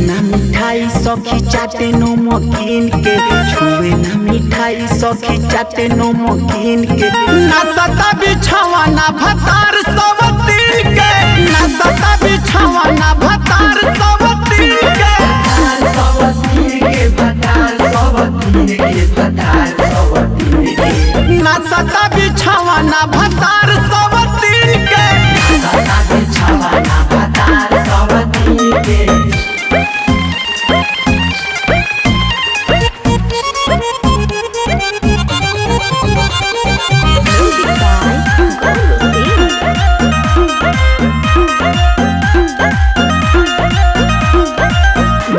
सखी चाटे नमकीन के छुए ना मिठाई सखी चाटे नमकीन के ना सता बिछावा ना भतार सब तीन के ना सता बिछावा ना भतार सब तीन के सब तीन के भतार सब तीन के भतार सब तीन के ना सता बिछावा ना भतार सब तीन के ना सता बिछावा ना भतार सब तीन के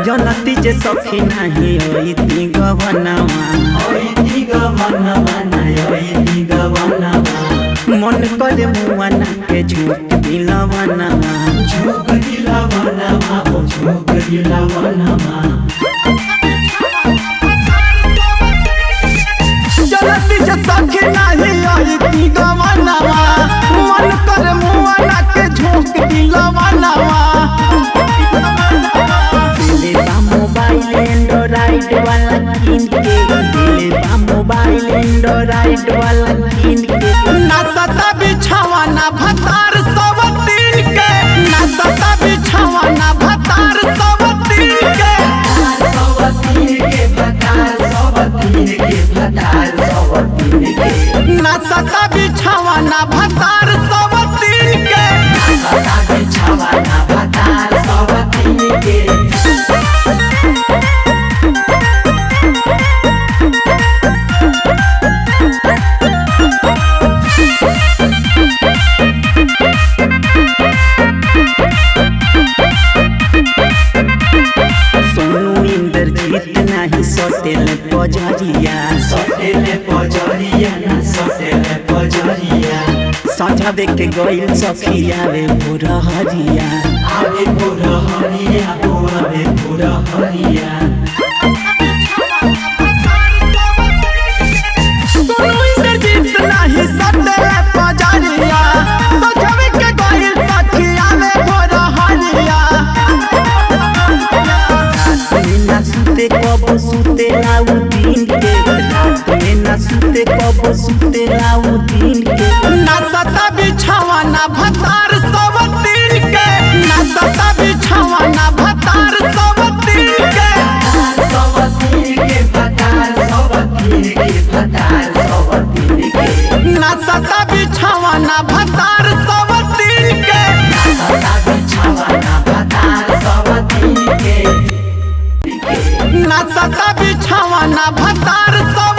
जनती जे सखी नहीं होई गवनवा मन करे मुआना के झूठ दिलवनवा जनती जे सखी नहीं होई गवनवा मन करे मुआना के झूठ दिलवनवा मोबाइल एंड्रॉइड वाला किन के दिलेबा मोबाइल एंड्रॉइड वाला किन के ना सता बिछावा ना भतार सब तीन के ना सता बिछावा ना भतार सब तीन के सब तीन के भतार सब तीन के भतार सब तीन के ना सता बिछावा ना भतार सब तीन के ना सता बिछावा ना भतार सब तीन के सटेले पजरिया सजावे के गइल सखिया रे भोरहरिया आवे भोरहरिया आवे भोरहरिया सोनू इंद्रजीत नाही सटेले पजरिया सजावे के गइल सखिया रे भोरहरिया सुते कब सुते लाऊ दिन के रात में ना सुते कब सुते लाऊ दिन के ना सता बिछावा ना भतार सब तीन के ना सता बिछावा ना भतार सब तीन के सब तीन के भतार सब तीन के भतार सब तीन के ना सता बिछावा ना भतार सब तीन के ना सता बिछावा ना भतार सब तीन के ना सता बिछावा ना भतार सब